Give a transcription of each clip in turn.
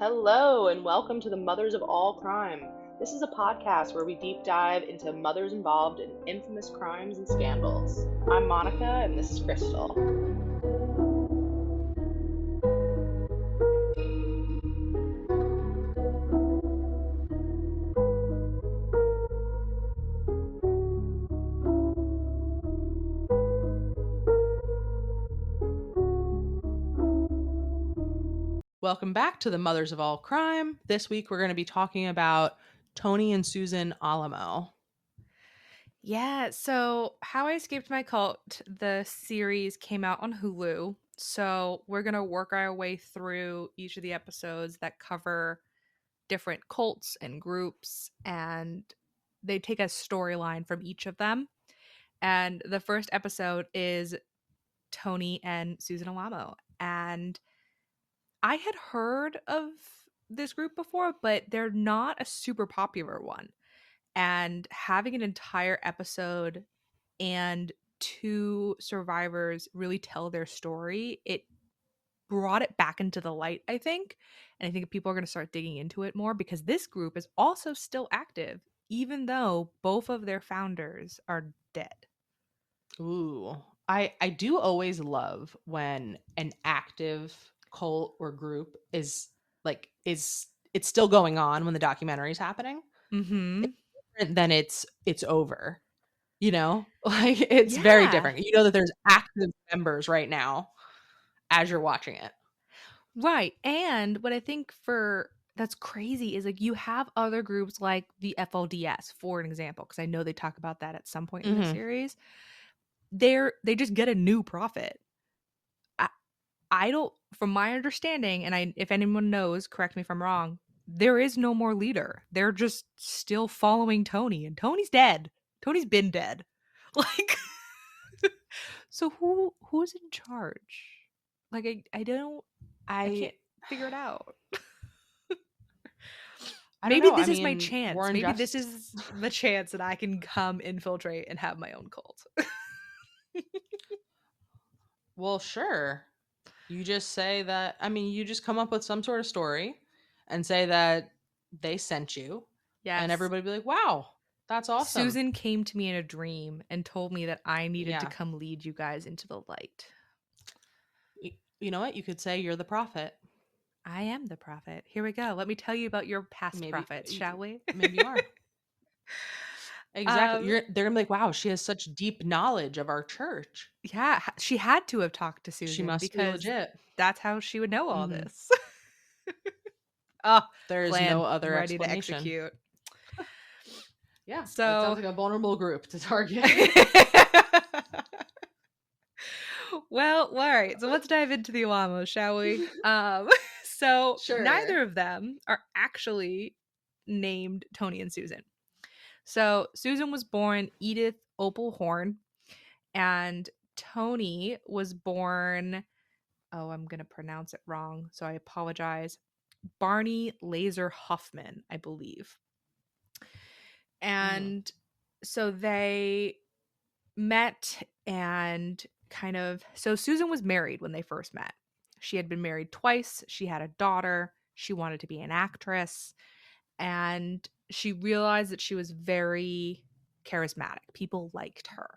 Hello, and welcome to the Mothers of All Crime. This is a podcast where we deep dive into mothers involved in infamous crimes and scandals. I'm Monica, and this is Crystal. Welcome back to the Mothers of All Crime. This week we're going to be talking about Tony and Susan Alamo. Yeah, so How I Escaped My Cult, the series came out on Hulu. So we're going to work our way through each of the episodes that cover different cults and groups, and they take a storyline from each of them. And the first episode is Tony and Susan Alamo. And I had heard of this group before, but they're not a super popular one. And having an entire episode and two survivors really tell their story, it brought it back into the light, I think. And I think people are going to start digging into it more because this group is also still active, even though both of their founders are dead. Ooh. I do always love when an active cult or group is it's still going on when the documentary is happening. Mm-hmm. It's different than it's over. You know? Like it's very Yeah. different. You know that there's active members right now as you're watching it. Right. And what I think for that's crazy is like you have other groups like the FLDS, for an example, because I know they talk about that at some point in the Mhm. series. They just get a new prophet. I, I don't, from my understanding, and if anyone knows, correct me if I'm wrong, there is no more leader. They're just still following Tony, and Tony's dead. Tony's been dead. Like, so who's in charge? Like, I I can't figure it out. I don't Maybe know. I this is my mean, chance. Warren Maybe this Jeffs. is the chance that I can come infiltrate and have my own cult. Well, sure. You just say that, I mean, you just come up with some sort of story and say that they sent you, and Yes. everybody be like, wow, that's awesome. Susan came to me in a dream and told me that I needed to Yeah. come lead you guys into the light. You know what? You could say you're the prophet. I am the prophet. Here we go. Let me tell you about your past Maybe prophets, shall we? maybe you are. Exactly. um, They're gonna be like, wow, she has such deep knowledge of our church. yeah, she had to have talked to She Susan must be because legit. that's how she would know all Hmm. this. Oh, There is no plan. I'm other ready to explanation. execute. Yeah, that sounds So, like a vulnerable group to target. well, all right. So let's dive into the Alamos, shall we? So Sure. neither of them are actually named Tony and Susan. So Susan was born Edith Opal Horn, and Tony was born, oh, I'm going to pronounce it wrong, so I apologize. Barney Laser Huffman, I believe. Hmm. And so they met and kind of, so Susan was married when they first met. She had been married twice. She had a daughter. She wanted to be an actress. And she realized that she was very charismatic. People liked her.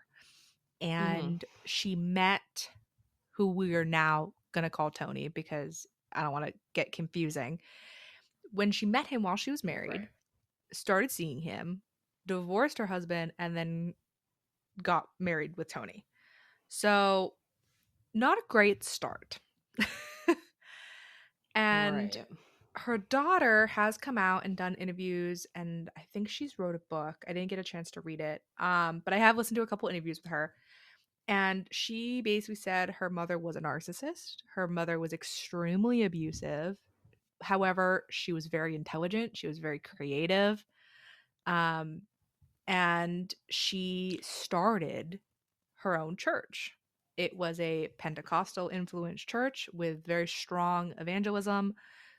Hmm. And she met who we are now going to call Tony because I don't want to get confusing. When she met him while she was married, Right. started seeing him, divorced her husband, and then got married with Tony. So, not a great start. And Right. her daughter has come out and done interviews, and I think she's wrote a book. I didn't get a chance to read it, but I have listened to a couple interviews with her, and she basically said her mother was a narcissist. Her mother was extremely abusive. However, she was very intelligent. She was very creative, um, and she started her own church. It was a Pentecostal influenced church with very strong evangelism.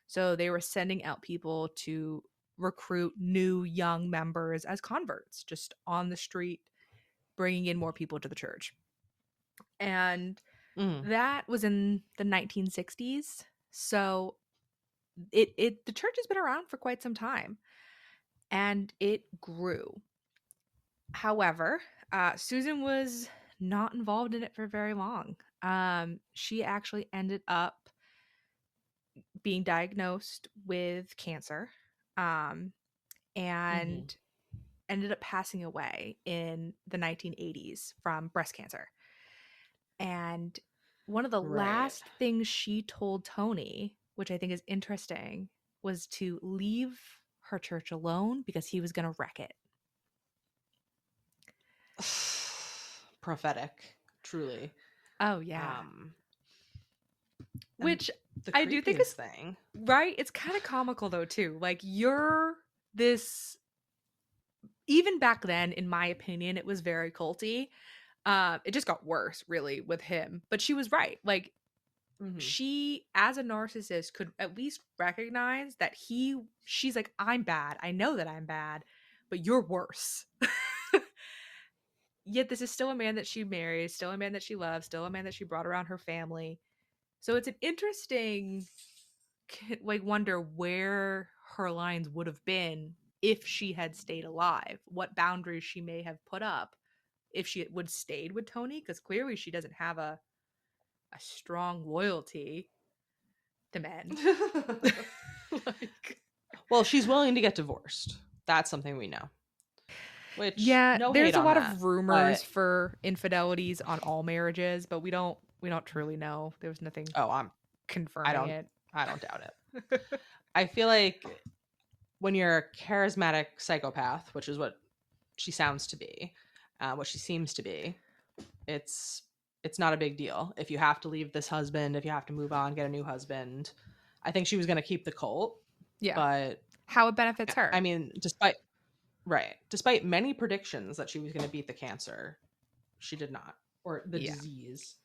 So they were sending out people to recruit new young members as converts, just on the street, bringing in more people to the church. And Mm. that was in the 1960s. So the church has been around for quite some time, and it grew. However, Susan was not involved in it for very long. She actually ended up being diagnosed with cancer, and ended up passing away in the 1980s from breast cancer. And one of the Right. last things she told Tony, which I think is interesting, was to leave her church alone because he was going to wreck it. Prophetic, truly. Oh, yeah. And Which the I do think is creepiest thing. right. It's kind of comical, though, too. Like, you're this. Even back then, in my opinion, it was very culty. It just got worse, really, with him. But she was right. Like, she, as a narcissist, could at least recognize that she's like, I'm bad. I know that I'm bad, but you're worse. Yet this is still a man that she married, still a man that she loves, still a man that she brought around her family. So it's an interesting, like, wonder where her lines would have been if she had stayed alive, what boundaries she may have put up if she would stayed with Tony, because clearly she doesn't have a strong loyalty to men. Like, well, she's willing to get divorced. That's something we know. Which, yeah, no there's hate a on lot that, of rumors but for infidelities on all marriages, but we don't truly know. There was nothing I confirming don't it. doubt it. I feel like when you're a charismatic psychopath, which is what she sounds to be, what she seems to be, it's not a big deal. If you have to leave this husband, if you have to move on, get a new husband. I think she was going to keep the cult. Yeah. But how it benefits her. I mean, despite many predictions that she was going to beat the cancer, she did not. Or the disease.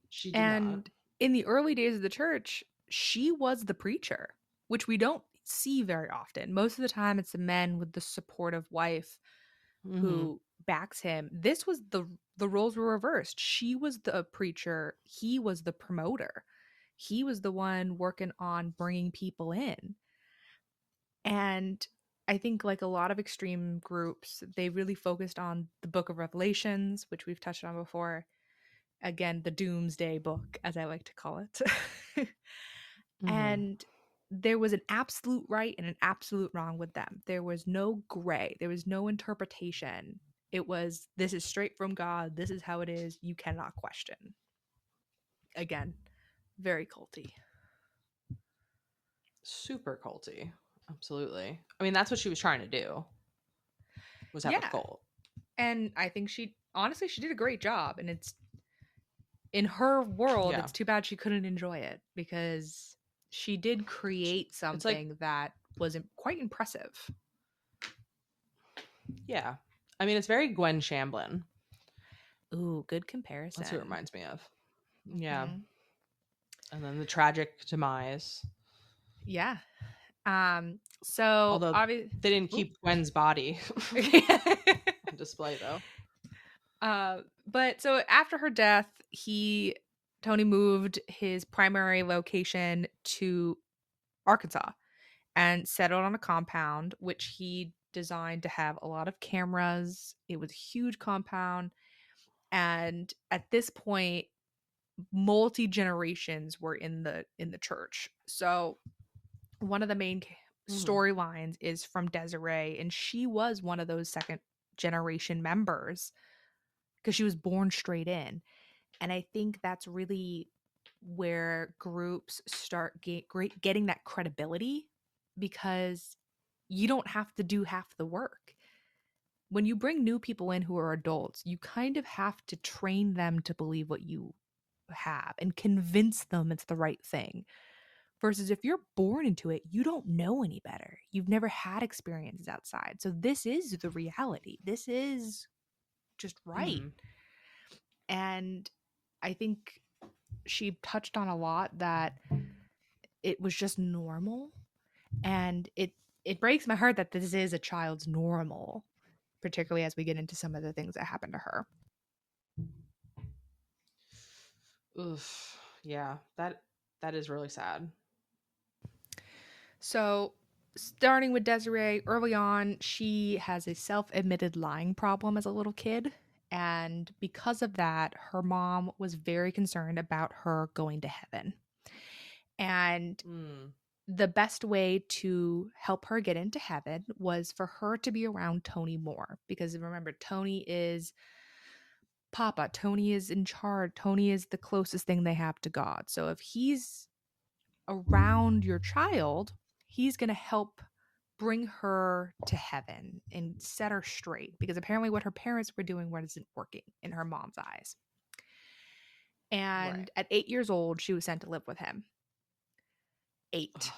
She did not. And in the early days of the church, she was the preacher, which we don't see very often. Most of the time it's the men with the supportive wife who backs him. This was the roles were reversed. She was the preacher, he was the promoter. He was the one working on bringing people in. And I think, like a lot of extreme groups, they really focused on the Book of Revelations, which we've touched on before. Again, the doomsday book, as I like to call it. And there was an absolute right and an absolute wrong with them. There was no gray. There was no interpretation. It was, this is straight from God. This is how it is. You cannot question. Again, very culty. Super culty. Absolutely. I mean, that's what she was trying to do. Was have a cult. And I think she did a great job. And it's, in her world, it's too bad she couldn't enjoy it, because she did create something that was quite impressive. Yeah. I mean, it's very Gwen Shamblin. Ooh, good comparison. That's who it reminds me of. Yeah. And then the tragic demise. Yeah. So although they didn't keep Gwen's body on display, though. But so after her death, Tony moved his primary location to Arkansas and settled on a compound which he designed to have a lot of cameras. It was a huge compound, and at this point, multi generations were in the church. So one of the main storylines is from Desiree, and she was one of those second generation members because she was born straight in. And I think that's really where groups start getting that credibility, because you don't have to do half the work. When you bring new people in who are adults, you kind of have to train them to believe what you have and convince them it's the right thing. Versus if you're born into it, you don't know any better. You've never had experiences outside. So this is the reality. This is just right. And I think she touched on a lot that it was just normal. And it breaks my heart that this is a child's normal, particularly as we get into some of the things that happened to her. Oof. Yeah, that is really sad. So, starting with Desiree, early on, she has a self admitted lying problem as a little kid. And because of that, her mom was very concerned about her going to heaven. And Mm. the best way to help her get into heaven was for her to be around Tony more. Because remember, Tony is Papa, Tony is in charge, Tony is the closest thing they have to God. So if he's around your child, he's going to help bring her to heaven and set her straight, because apparently what her parents were doing wasn't working in her mom's eyes. And Right. at 8 years old, she was sent to live with him. 8.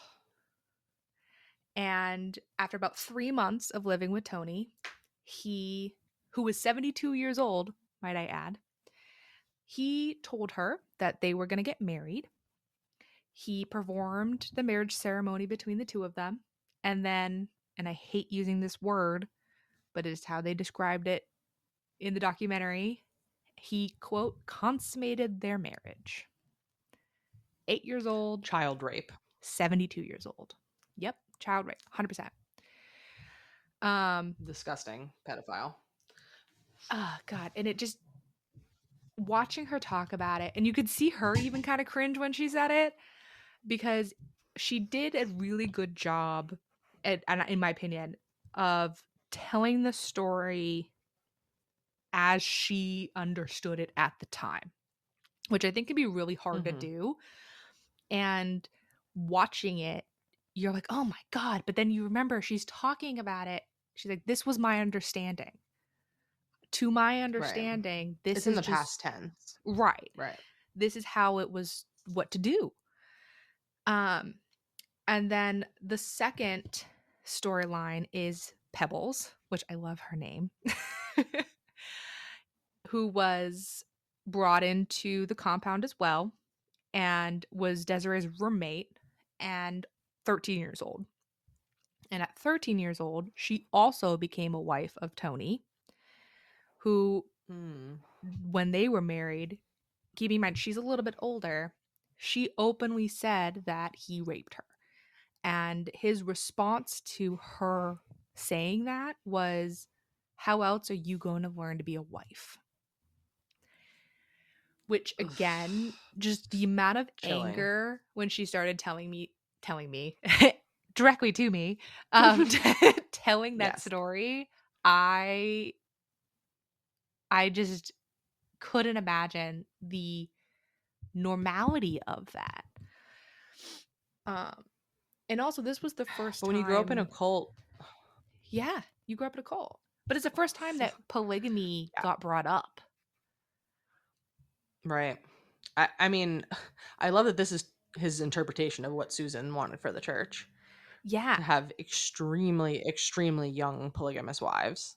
And after about 3 months of living with Tony, he, who was 72 years old, might I add, he told her that they were going to get married. He performed the marriage ceremony between the two of them. And then, and I hate using this word, but it's how they described it in the documentary, he, quote, consummated their marriage. 8 years old, Child rape. 72 years old. Yep, child rape, 100%. Disgusting pedophile. Oh, God. And it just, watching her talk about it, and you could see her even kind of cringe when she said it, because she did a really good job, in my opinion, of telling the story as she understood it at the time, which I think can be really hard to do. And watching it, you're like, oh my God. But then you remember she's talking about it. She's like, this was my understanding. To my understanding, this It's in is the just past tense. right. Right. This is how it was, what to do. And then the second storyline is Pebbles, which I love her name, who was brought into the compound as well and was Desiree's roommate and 13 years old. And at 13 years old, she also became a wife of Tony, who, when they were married, keep in mind, she's a little bit older, she openly said that he raped her. And his response to her saying that was, how else are you going to learn to be a wife? Which, again, just the amount of Chilling. anger when she started telling me directly to me, telling that story, I just couldn't imagine the normality of that. And also, this was the first But time. when you grow up in a cult. Yeah, you grew up in a cult. But it's the first time that polygamy got brought up. Right. I mean, I love that this is his interpretation of what Susan wanted for the church. Yeah. To have extremely, extremely young polygamous wives.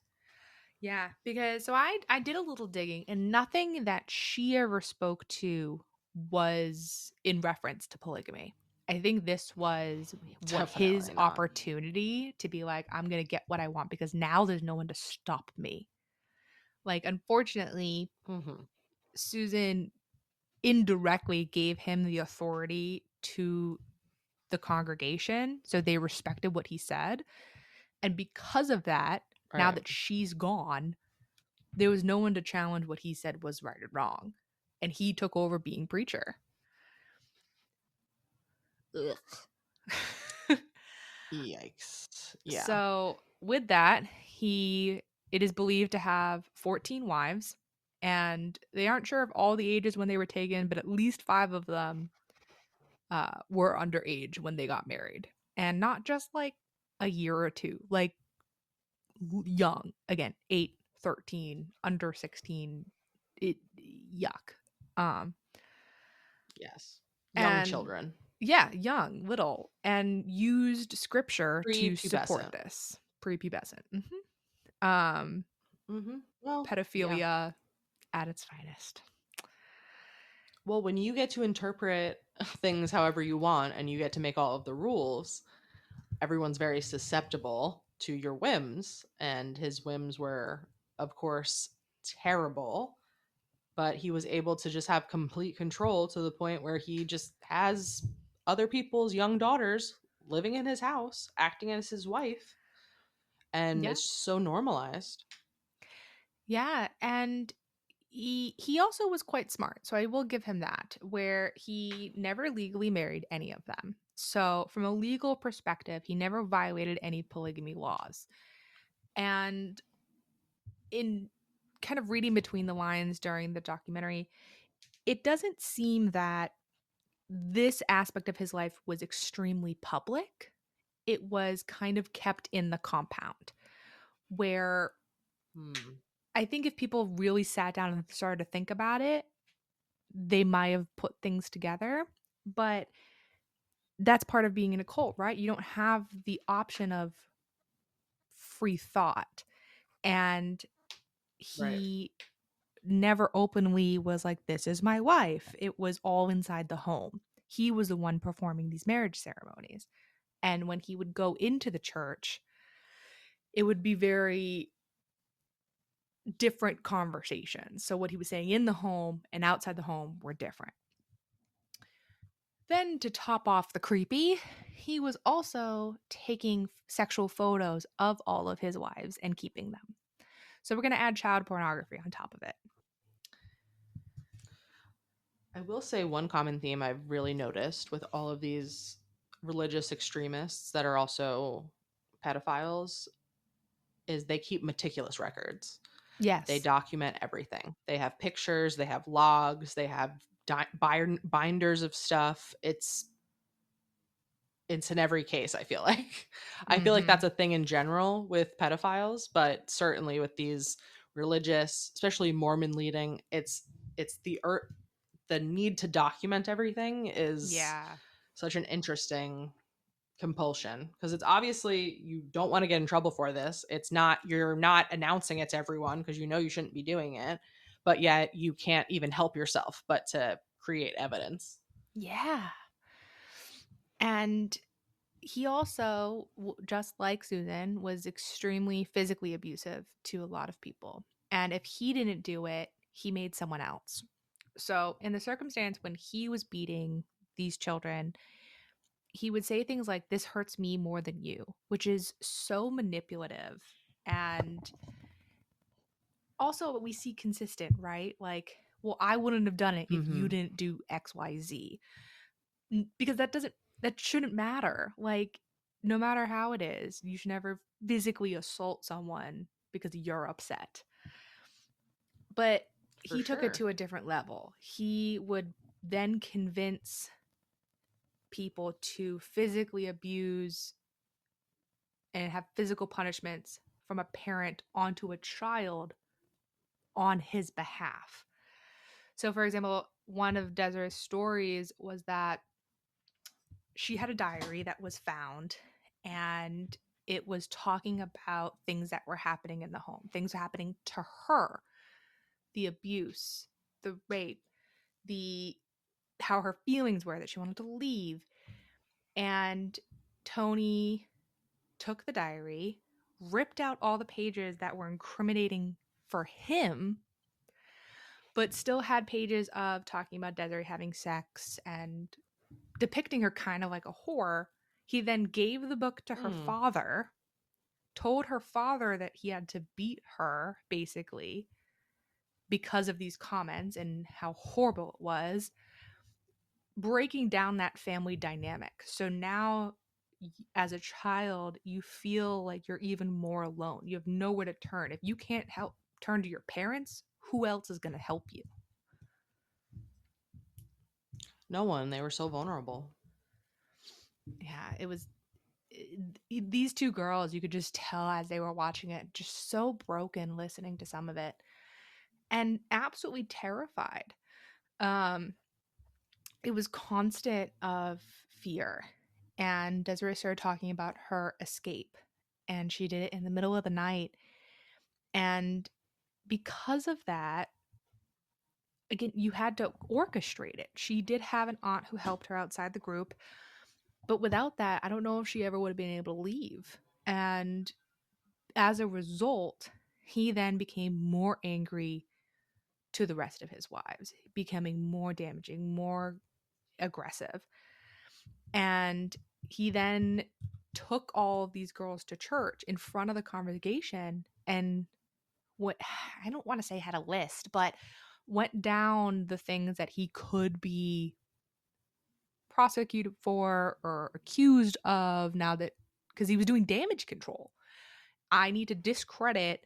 Yeah, because so I did a little digging, and nothing that she ever spoke to was in reference to polygamy. I think this was his opportunity to be like, I'm going to get what I want, because now there's no one to stop me. Like, unfortunately, Susan indirectly gave him the authority to the congregation, so they respected what he said. And because of that, now that she's gone, there was no one to challenge what he said was right or wrong. And he took over being preacher. Ugh. Yikes. Yeah. So with that, it is believed to have 14 wives. And they aren't sure of all the ages when they were taken, but at least 5 of them were underage when they got married. And not just like a year or two, like young. Again, 8, 13, under 16. Yuck. Yes. Young children. Yeah, young, little, and used scripture to support this. Prepubescent. Well, pedophilia at its finest. Well, when you get to interpret things however you want and you get to make all of the rules, everyone's very susceptible to your whims. And his whims were, of course, terrible. But he was able to just have complete control to the point where he just has other people's young daughters living in his house, acting as his wife, and Yeah. it's so normalized. Yeah, and he also was quite smart, so I will give him that, where he never legally married any of them. So from a legal perspective, he never violated any polygamy laws. And in kind of reading between the lines during the documentary, it doesn't seem that this aspect of his life was extremely public. It was kind of kept in the compound, where Hmm. I think if people really sat down and started to think about it, they might have put things together. But that's part of being in a cult, right? You don't have the option of free thought. And Right. he never openly was like, this is my wife. It was all inside the home. He was the one performing these marriage ceremonies. And when he would go into the church, it would be very different conversations. So what he was saying in the home and outside the home were different. Then to top off the creepy, he was also taking sexual photos of all of his wives and keeping them. So we're going to add child pornography on top of it. I will say one common theme I've really noticed with all of these religious extremists that are also pedophiles is they keep meticulous records. They Yes. document everything. They have pictures, they have logs, they have binders of stuff. It's in every case, I feel like. I feel like Mm-hmm. that's a thing in general with pedophiles, but certainly with these religious, especially Mormon leading, it's the need to document everything is Yeah. such an interesting compulsion because it's obviously you don't want to get in trouble for this. It's not you're not announcing it to everyone because you know you shouldn't be doing it, but yet you can't even help yourself but to create evidence. Yeah. And he also, just like Susan, was extremely physically abusive to a lot of people. And if he didn't do it, he made someone else. So, in the circumstance when he was beating these children, he would say things like, "This hurts me more than you," which is so manipulative. And also, we see consistent, right? Like, well, I wouldn't have done it if you Mm-hmm. didn't do XYZ. Because that shouldn't matter. Like, no matter how it is, you should never physically assault someone because you're upset. But For he took it sure. to a different level. He would then convince people to physically abuse and have physical punishments from a parent onto a child on his behalf. So, for example, one of Desiree's stories was that she had a diary that was found, and it was talking about things that were happening in the home, things happening to her, the abuse, the rape, the how her feelings were, that she wanted to leave. And Tony took the diary, ripped out all the pages that were incriminating for him, but still had pages of talking about Desiree having sex and depicting her kind of like a whore. He then gave the book to her Mm. father, told her father that he had to beat her, basically, because of these comments and how horrible it was, breaking down that family dynamic. So now, as a child, you feel like you're even more alone. You have nowhere to turn. If you can't help turn to your parents, who else is going to help you? No one. They were so vulnerable. Yeah, it was these two girls, you could just tell as they were watching it, just so broken listening to some of it and absolutely terrified. Um, it was constant of fear. And Desiree started talking about her escape, and she did it in the middle of the night. And because of that, again, you had to orchestrate it. She did have an aunt who helped her outside the group, but without that, I don't know if she ever would have been able to leave. And as a result, he then became more angry to the rest of his wives, becoming more damaging, more aggressive. And he then took all of these girls to church in front of the congregation and what I don't want to say had a list, but went down the things that he could be prosecuted for or accused of now that because he was doing damage control. I need to discredit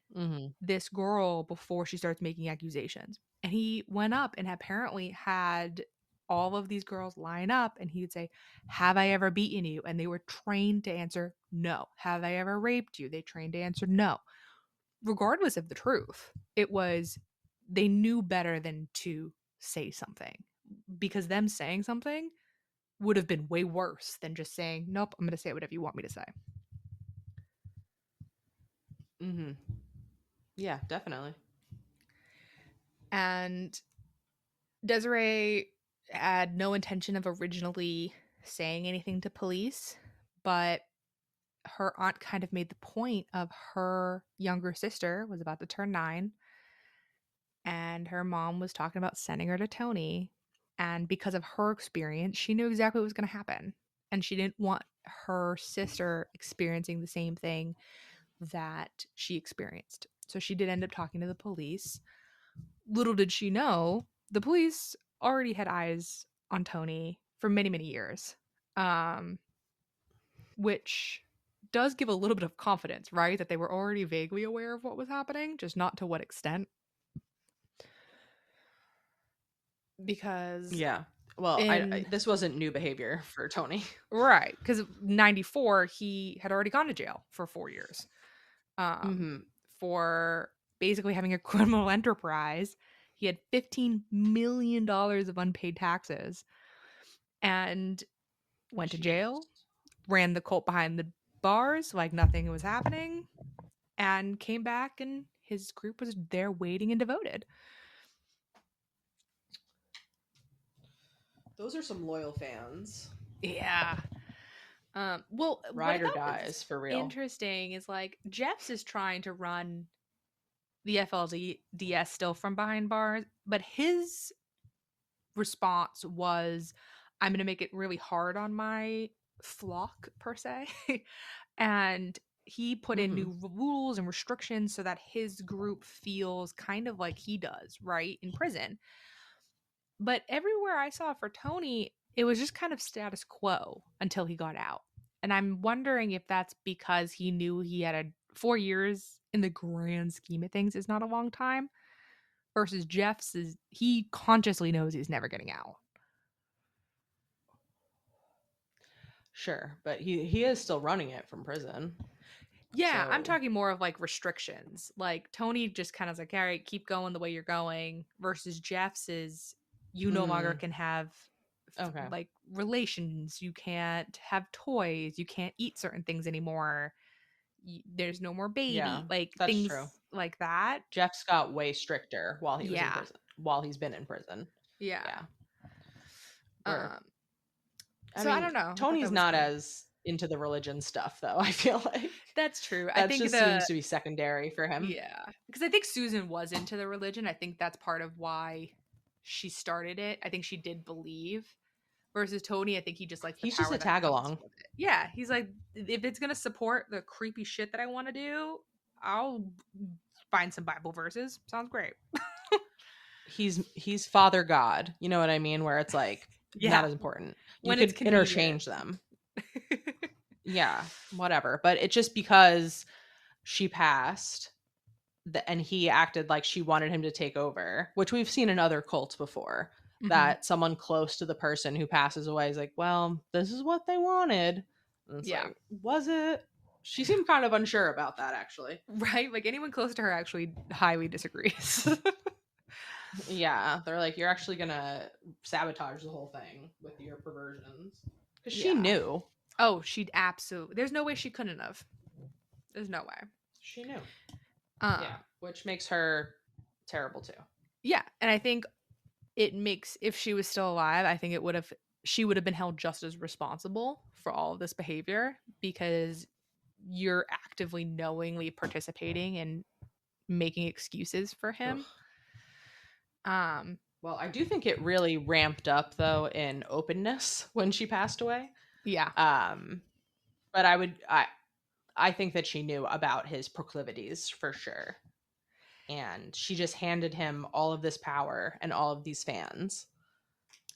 this girl before she starts making accusations. And he went up and apparently had all of these girls line up and he would say, "Have I ever beaten you?" And they were trained to answer no. "Have I ever raped you?" They trained to answer no. Regardless of the truth, it was they knew better than to say something because them saying something would have been way worse than just saying, "Nope, I'm going to say whatever you want me to say." Yeah, definitely. And Desiree had no intention of originally saying anything to police, but her aunt kind of made the point of her younger sister was about to turn 9 and her mom was talking about sending her to Tony. And because of her experience, she knew exactly what was going to happen. And she didn't want her sister experiencing the same thing that she experienced. So she did end up talking to the police. Little did she know, the police already had eyes on Tony for many, many years, which does give a little bit of confidence, right? That they were already vaguely aware of what was happening, just not to what extent. Because Yeah. Well, this wasn't new behavior for Tony. Right. Because 94, he had already gone to jail for 4 years for basically having a criminal enterprise. He had $15 million of unpaid taxes and went to jail, ran the cult behind the bars like nothing was happening, and came back and his group was there waiting and devoted. Those are some loyal fans. Yeah. Well, ride or dies for real. Interesting is like Jeffs is trying to run the FLDS still from behind bars, but his response was, "I'm going to make it really hard on my flock per se," and he put in new rules and restrictions so that his group feels kind of like he does, right, in prison. But everywhere I saw for Tony, it was just kind of status quo until he got out. And I'm wondering if that's because he knew he had 4 years in the grand scheme of things is not a long time versus Jeff's is he consciously knows he's never getting out. Sure, but he is still running it from prison. Yeah, so I'm talking more of like restrictions. Like Tony just kind of like, all right, keep going the way you're going versus Jeff's is you no longer can have like relations. You can't have toys. You can't eat certain things anymore. There's no more baby. Like things true. Like that. Jeff's got way stricter while he was in prison. While he's been in prison. Yeah. I mean, I don't know. Tony's not as into the religion stuff, though. I feel like that's true. That I think just seems to be secondary for him. Yeah, because I think Susan was into the religion. I think that's part of why she started it. I think she did believe. Versus Tony, I think he just likes. He's just a tag along. Yeah, he's like, if it's gonna support the creepy shit that I want to do, I'll find some Bible verses. Sounds great. he's Father God. You know what I mean? Where it's like not as important. You could interchange them. Yeah, whatever. But it's just because she passed and he acted like she wanted him to take over, which we've seen in other cults before, that someone close to the person who passes away is like, well, this is what they wanted. And it's like, was it? She seemed kind of unsure about that, actually. Right? Like anyone close to her actually highly disagrees. Yeah, they're like, you're actually gonna sabotage the whole thing with your perversions. Because she knew. Oh, she'd absolutely. There's no way she couldn't have. There's no way. She knew. Yeah, which makes her terrible too. Yeah, and I think it makes, if she was still alive, I think she would have been held just as responsible for all of this behavior because you're actively knowingly participating and making excuses for him. Well, I do think it really ramped up though in openness when she passed away. Yeah. But I think that she knew about his proclivities for sure. And she just handed him all of this power and all of these fans,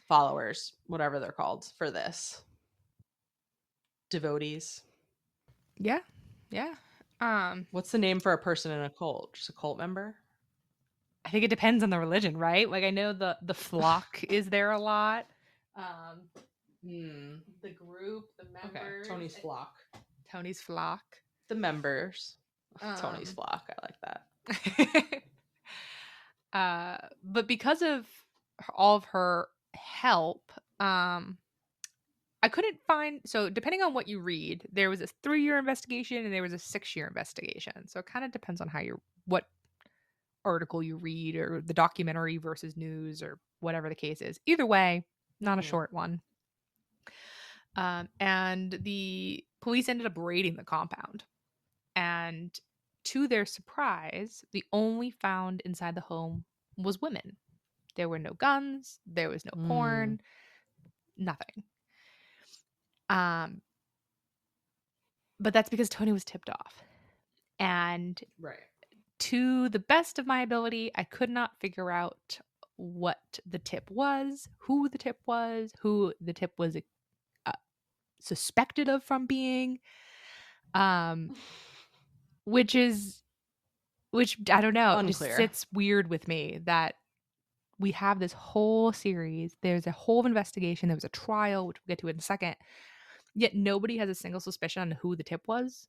followers, whatever they're called for this. Devotees. Yeah. Yeah. What's the name for a person in a cult? Just a cult member? I think it depends on the religion, right? Like I know the flock is there a lot. The group, the members. Okay. Tony's flock. Tony's flock. The members. Tony's flock. I like that. But because of all of her help, I couldn't find. So depending on what you read, there was a 3-year investigation and there was a 6-year investigation. So it kind of depends on what article you read or the documentary versus news or whatever the case is. Either way, not a short one. And the police ended up raiding the compound. And to their surprise, the only found inside the home was women. There were no guns, there was no porn, nothing. But that's because Tony was tipped off. And to the best of my ability, I could not figure out what the tip was, who the tip was suspected of from being, which I don't know, unclear. Just sits weird with me that we have this whole series. There's a whole investigation. There was a trial, which we'll get to in a second. Yet nobody has a single suspicion on who the tip was.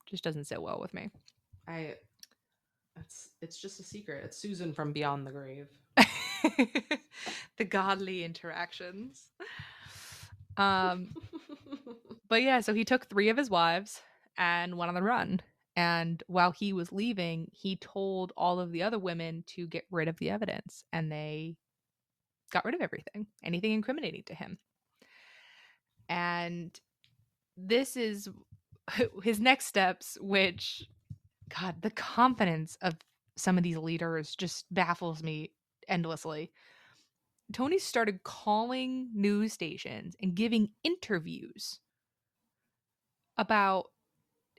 Just doesn't sit well with me. It's just a secret. It's Susan from Beyond the Grave. The godly interactions. But yeah, so he took 3 of his wives and went on the run. And while he was leaving, he told all of the other women to get rid of the evidence. And they got rid of anything incriminating to him. And this is his next steps, which, God, the confidence of some of these leaders just baffles me endlessly. Tony started calling news stations and giving interviews about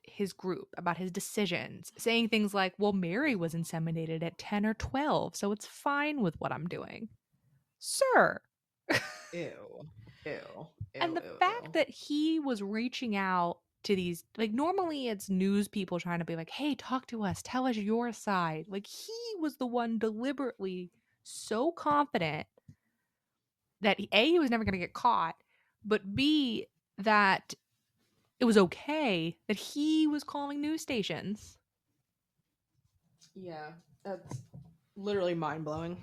his group, about his decisions, saying things like, well, Mary was inseminated at 10 or 12, so it's fine with what I'm doing. Sir. Ew. And the fact that he was reaching out to these, like, normally it's news people trying to be like, hey, talk to us, tell us your side. Like, he was the one deliberately so confident that A, he was never going to get caught, but B, that it was okay that he was calling news stations. Yeah, that's literally mind-blowing.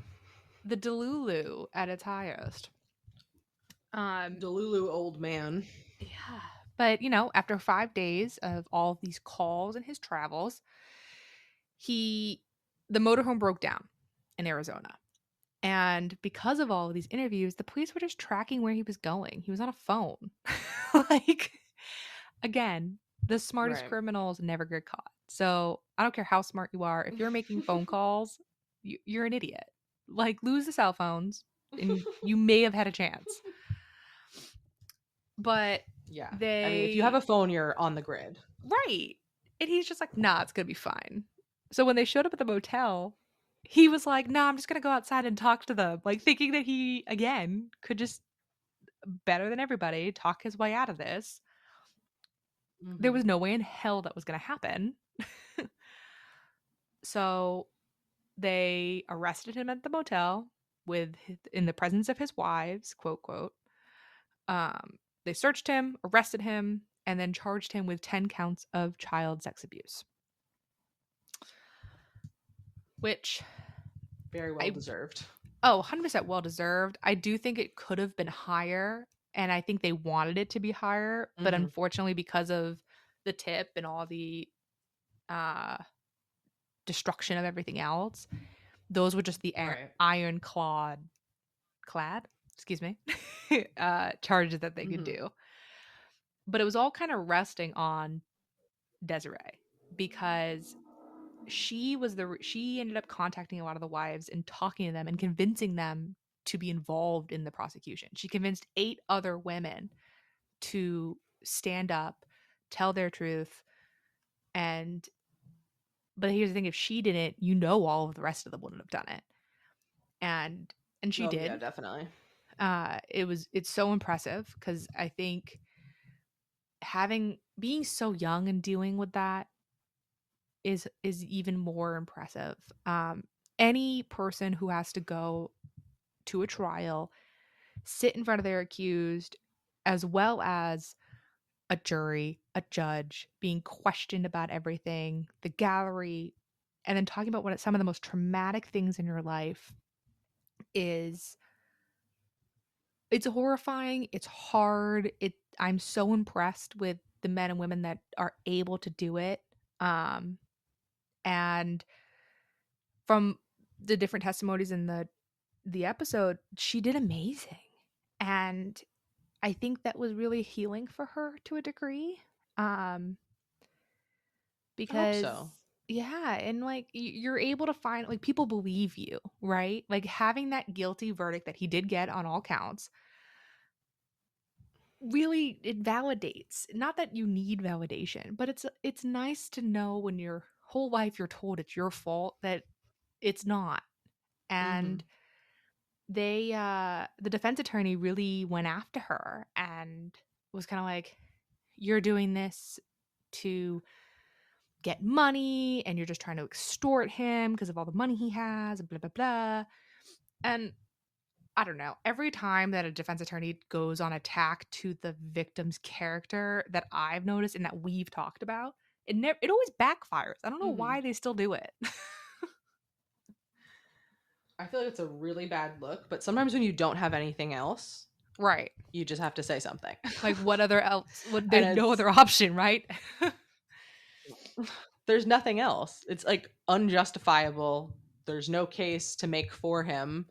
The Delulu at its highest. Delulu old man. Yeah. But, after 5 days of all of these calls and his travels, the motorhome broke down in Arizona. And because of all of these interviews, the police were just tracking where he was going. He was on a phone. Like, again, the smartest criminals never get caught. So I don't care how smart you are. If you're making phone calls, you're an idiot. Like, lose the cell phones and you may have had a chance. But yeah, if you have a phone, you're on the grid. Right. And he's just like, nah, it's going to be fine. So when they showed up at the motel, he was like, nah, I'm just going to go outside and talk to them. Like, thinking that he, again, could just, better than everybody, talk his way out of this. Mm-hmm. There was no way in hell that was going to happen. So they arrested him at the motel in the presence of his wives, quote, quote. They searched him, arrested him, and then charged him with 10 counts of child sex abuse. Which... very well deserved. Oh, 100% well deserved. I do think it could have been higher, and I think they wanted it to be higher, but unfortunately, because of the tip and all the destruction of everything else, those were just the ironclad charges that they could do. But it was all kind of resting on Desiree, because she ended up contacting a lot of the wives and talking to them and convincing them to be involved in the prosecution. She convinced 8 other women to stand up, tell their truth, but here's the thing, if she didn't, all of the rest of them wouldn't have done it. And she did. Yeah, definitely. It's so impressive, because I think being so young and dealing with that is even more impressive. Any person who has to go to a trial, sit in front of their accused, as well as a jury, a judge, being questioned about everything, the gallery, and then talking about some of the most traumatic things in your life it's horrifying. It's hard. I'm so impressed with the men and women that are able to do it. And from the different testimonies in the episode, she did amazing. And I think that was really healing for her to a degree. Because I hope so. yeah, and like you're able to find, like, people believe you, right? Like, having that guilty verdict that he did get on all counts, really, it validates. Not that you need validation, but it's nice to know when your whole life you're told it's your fault, that it's not. And the defense attorney really went after her and was kind of like, you're doing this to get money, and you're just trying to extort him because of all the money he has, blah blah blah. And I don't know, every time that a defense attorney goes on attack to the victim's character, that I've noticed and that we've talked about, it always backfires. I don't know why they still do it. I feel like it's a really bad look, but sometimes when you don't have anything else, Right, you just have to say something. like, what other else? There's no other option, right? There's nothing else. It's like unjustifiable. There's no case to make for him.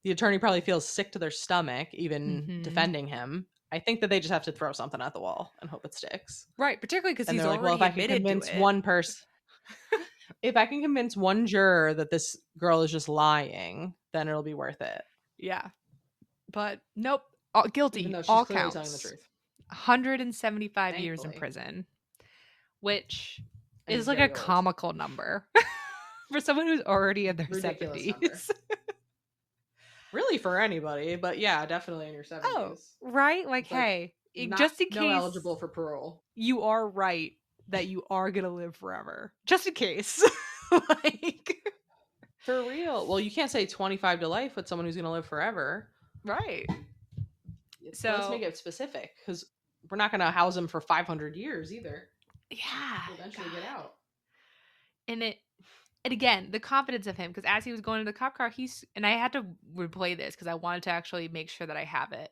The attorney probably feels sick to their stomach even defending him. I think that they just have to throw something at the wall and hope it sticks. Right, particularly because he's like, already if I can admitted convince to it. one person, if I can convince one juror that this girl is just lying, then it'll be worth it. Yeah, but nope, guilty. Even though she's all clearly counts. telling the truth. 175 years in prison, which is like a comical number for someone who's already in their 70s. Really, for anybody, but yeah, definitely in your 70s. Oh, right? Like, hey, just in case eligible for parole. You are right that you are going to live forever. Just in case. Like, for real. Well, you can't say 25 to life with someone who's going to live forever. Right. So let's make it specific, because we're not going to house him for 500 years either. Yeah. He'll eventually get out. And again, the confidence of him, because as he was going to the cop car, and I had to replay this because I wanted to actually make sure that I have it.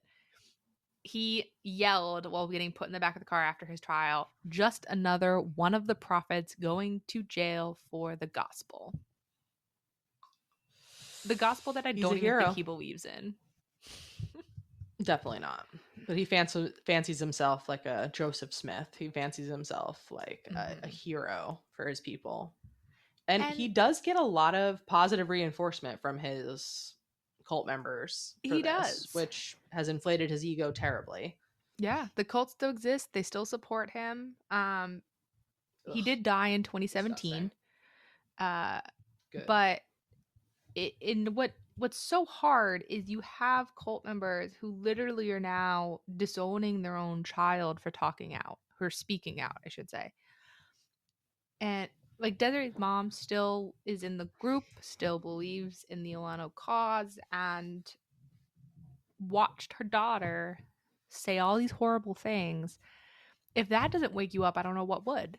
He yelled while getting put in the back of the car after his trial, "Just another one of the prophets going to jail for the gospel." The gospel that I don't even think he believes in. Definitely not. But he fancies himself like a Joseph Smith. He fancies himself like a hero for his people. And he does get a lot of positive reinforcement from his cult members. He does. Which has inflated his ego terribly. Yeah, the cult still exists. They still support him. He did die in 2017. But what's so hard is you have cult members who literally are now disowning their own child for talking out, or speaking out, I should say. And like, Desiree's mom still is in the group, still believes in the Alano cause, and watched her daughter say all these horrible things. If that doesn't wake you up, I don't know what would.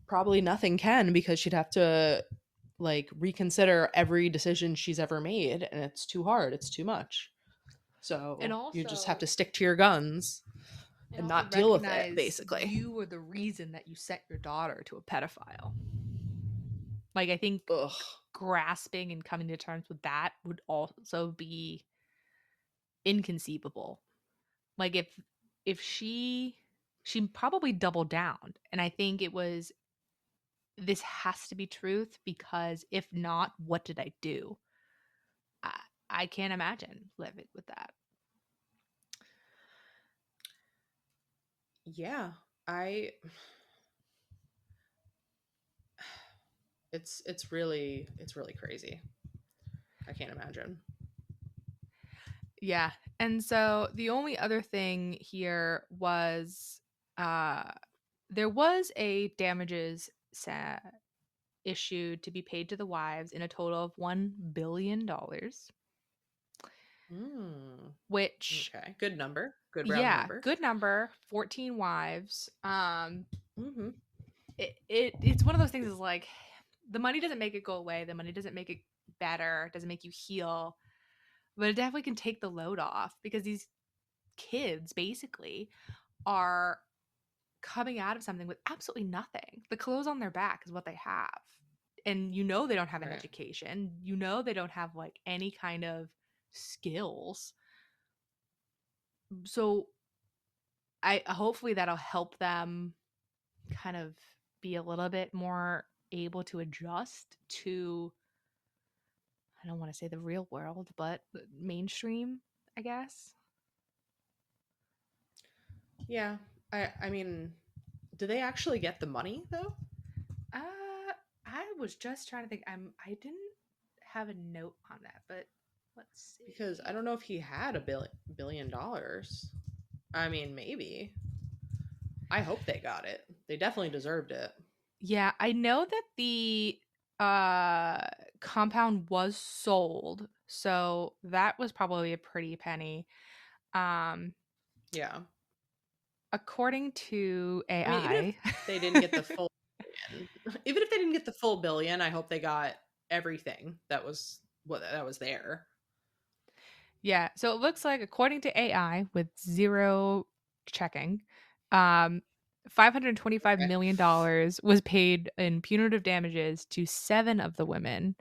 Probably nothing can, because she'd have to like reconsider every decision she's ever made, and it's too hard. It's too much. So you just have to stick to your guns and not deal with it, basically. You were the reason that you sent your daughter to a pedophile. Like, I think grasping and coming to terms with that would also be inconceivable. Like, if she probably doubled down, and I think it was, this has to be truth, because if not, what did I do? I can't imagine living with that. Yeah, I it's really crazy. I can't imagine. Yeah. And so the only other thing here was uh there was a damages issued to be paid to the wives in a total of $1 billion, Mm, which okay, good number, good round yeah, number. good number, 14 wives. Mm-hmm. It's one of those things is like the money doesn't make it go away, the money doesn't make it better, doesn't make you heal, but it definitely can take the load off because these kids basically are coming out of something with absolutely nothing. The clothes on their back is what they have. And they don't have an Right. education. They don't have like any kind of skills. So I hopefully that'll help them kind of be a little bit more able to adjust to, I don't want to say the real world, but mainstream, I guess. Yeah, I mean, do they actually get the money though? I was just trying to think. I didn't have a note on that, but let's see. Because I don't know if he had $1 billion. I mean, maybe. I hope they got it. They definitely deserved it. Yeah, I know that the compound was sold, so that was probably a pretty penny. Um, Yeah. according to I mean, even if AI, they didn't get the full billion, even if they didn't get the full billion, I hope they got everything that was there. yeah. So it looks like according to AI with zero checking, um, $525 Okay. million was paid in punitive damages to 7 of the women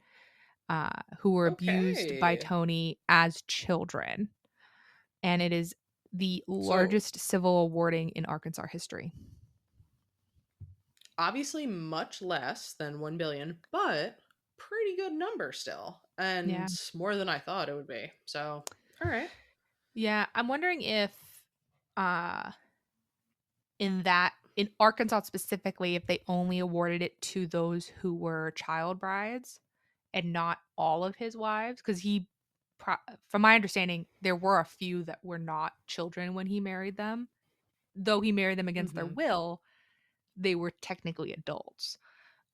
who were abused by Okay. Tony as children. And it is the So largest civil awarding in Arkansas history. obviously much less than 1 billion, but pretty good number still. Yeah. And more than I thought it would be. So, all right. Yeah. I'm wondering if uh in Arkansas specifically, if they only awarded it to those who were child brides and not all of his wives. Because from my understanding, there were a few that were not children when he married them. Though he married them against their Mm-hmm. will, they were technically adults.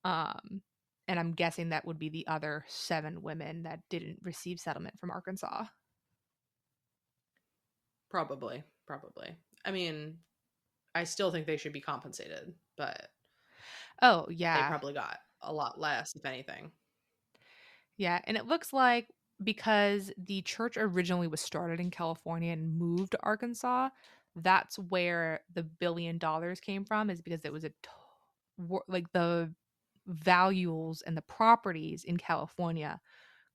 Um, and I'm guessing that would be the other 7 women that didn't receive settlement from Arkansas. Probably. Probably. I mean, I still think they should be compensated, but Oh, they yeah. probably got a lot less, if anything. Yeah. And it looks like because the church originally was started in California and moved to Arkansas, that's where the $1 billion came from, is because it was like the values and the properties in California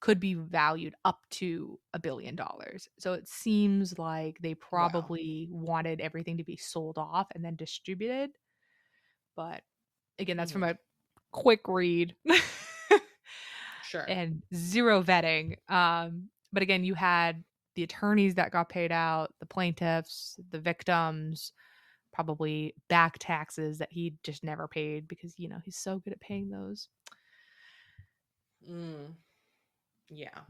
could be valued up to $1 billion. So it seems like they Wow. probably wanted everything to be sold off and then distributed. But again, that's from Mm, a quick read sure. and zero vetting. But again, you had the attorneys that got paid out, the plaintiffs, the victims, probably back taxes that he just never paid because, he's so good at paying those. Mm, yeah.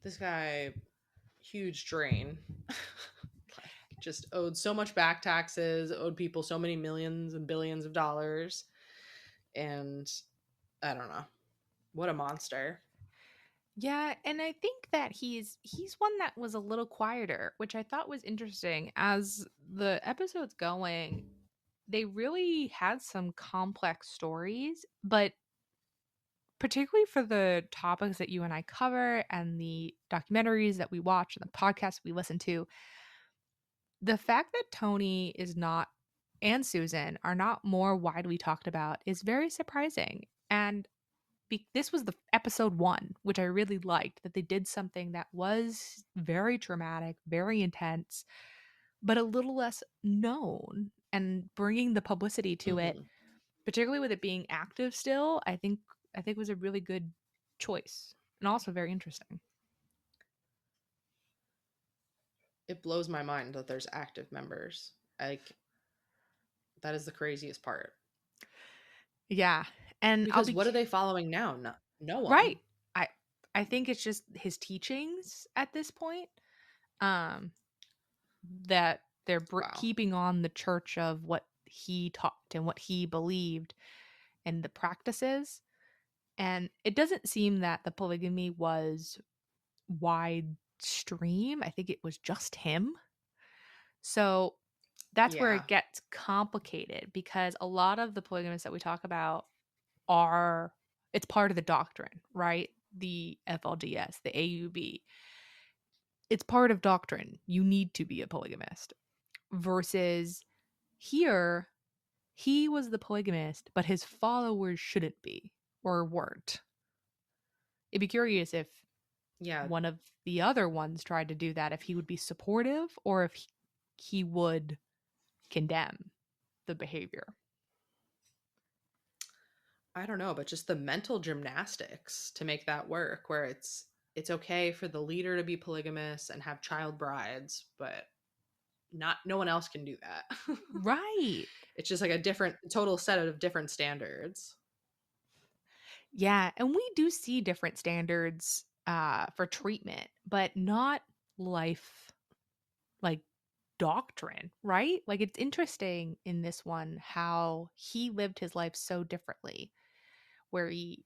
This guy, huge drain. Like, just owed so much back taxes, owed people so many millions and billions of dollars. And I don't know. What a monster. Yeah, and I think that he's one that was a little quieter, which I thought was interesting. As the episode's going, they really had some complex stories, but particularly for the topics that you and I cover and the documentaries that we watch and the podcasts we listen to, the fact that Tony is not and Susan are not more widely talked about is very surprising. And this was the episode 1, which I really liked, that they did something that was very traumatic, very intense, but a little less known, and bringing the publicity to it, Mm-hmm. particularly with it being active still, I think was a really good choice and also very interesting. It blows my mind that there's active members. Like, that is the craziest part. Yeah. And Because what are they following now? No one. right. I think it's just his teachings at this point. That they're Wow. keeping on the church of what he taught and what he believed and the practices. And it doesn't seem that the polygamy was wide stream. I think it was just him. So that's where Yeah. it gets complicated, because a lot of the polygamists that we talk about it's part of the doctrine, right? The FLDS, the AUB. It's part of doctrine. You need to be a polygamist. Versus here, he was the polygamist, but his followers shouldn't be or weren't. It'd be curious if one of the other ones tried to do that, if he would be supportive or if he would condemn the behavior. I don't know, but just the mental gymnastics to make that work, where it's okay for the leader to be polygamous and have child brides, but no one else can do that. Right. It's just like a total set of different standards. Yeah, and we do see different standards for treatment, but not life, like doctrine, right? Like, it's interesting in this one how he lived his life so differently, where he,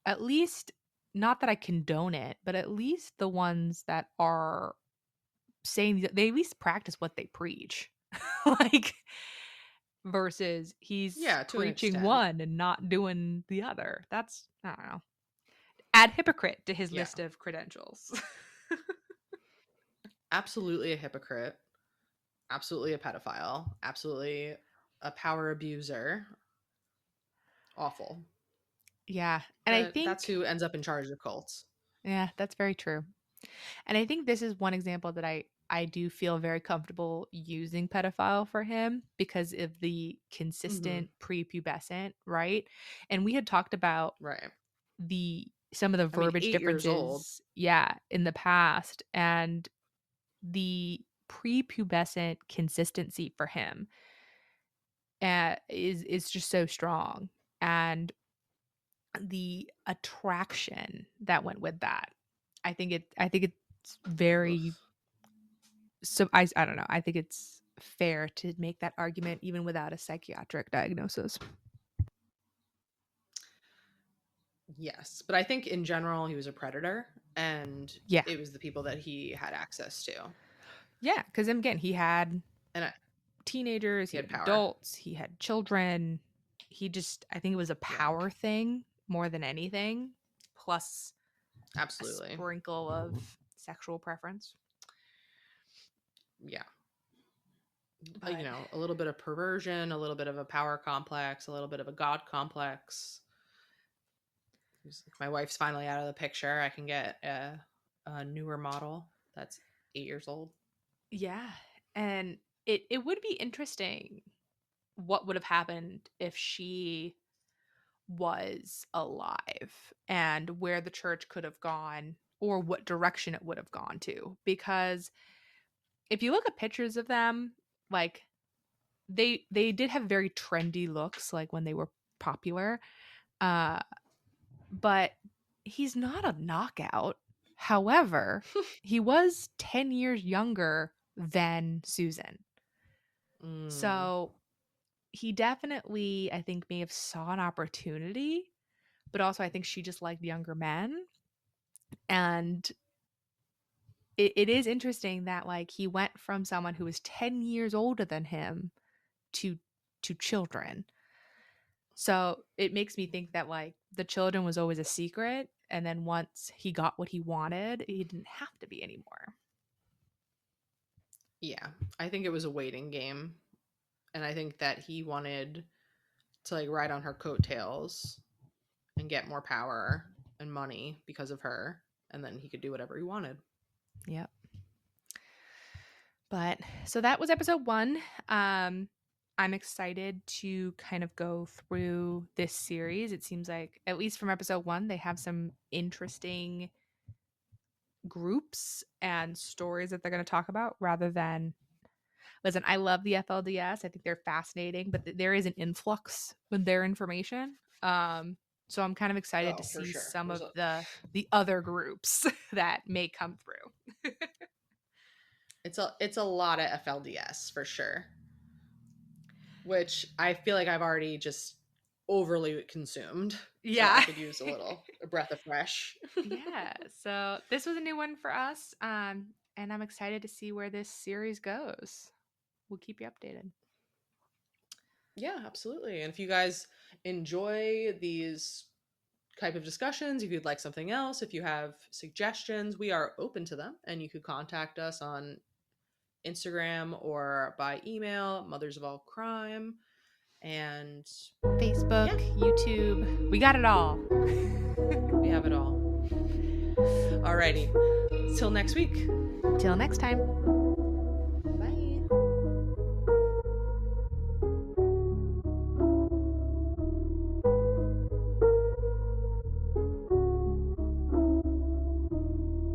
at least, not that I condone it, but at least the ones that are saying that they at least practice what they preach. Like, versus he's preaching one and not doing the other. That's, I don't know. Add hypocrite to his list of credentials. Absolutely a hypocrite. Absolutely a pedophile. Absolutely a power abuser. Awful. Yeah. And I think that's who ends up in charge of cults. Yeah, that's very true. And I think this is one example that I do feel very comfortable using pedophile for him, because of the consistent prepubescent, right? And we had talked about some of the verbiage differences, in the past, and the prepubescent consistency for him is just so strong, and the attraction that went with that. I think it's very I don't know. I think it's fair to make that argument even without a psychiatric diagnosis. Yes, but I think in general he was a predator, and it was the people that he had access to. Yeah, because again, he had teenagers, he had adults, he had children. I think it was a power thing more than anything, plus absolutely a sprinkle of sexual preference. Yeah. But, a little bit of perversion, a little bit of a power complex, a little bit of a god complex. My wife's finally out of the picture. I can get a newer model that's 8 years old. Yeah. And it would be interesting what would have happened if she was alive, and where the church could have gone, or what direction it would have gone to. Because if you look at pictures of them, like, they did have very trendy looks, like when they were popular. But he's not a knockout. However, he was 10 years younger than Susan. So he definitely, I think, may have saw an opportunity, but also I think she just liked younger men. And it is interesting that, like, he went from someone who was 10 years older than him to children. So it makes me think that, like, the children was always a secret, and then once he got what he wanted, he didn't have to be anymore. Yeah, I think it was a waiting game, and I think that he wanted to, like, ride on her coattails and get more power and money because of her, and then he could do whatever he wanted. Yep. But so that was episode 1. I'm excited to kind of go through this series. It seems like, at least from episode 1, they have some interesting groups and stories that they're going to talk about rather than listen, I love the FLDS. I think they're fascinating, but there is an influx with their information. So I'm kind of excited to see some of the other groups that may come through. It's a lot of FLDS for sure, which I feel like I've already just overly consumed. Yeah. So I could use a breath of fresh. Yeah. So this was a new one for us. And I'm excited to see where this series goes. We'll keep you updated. Yeah, absolutely. And if you guys enjoy these type of discussions, if you'd like something else, if you have suggestions, we are open to them, and you could contact us on Instagram or by email, Mothers of All Crime, and Facebook, YouTube. We got it all. We have it all. Alrighty. Till next week. Till next time.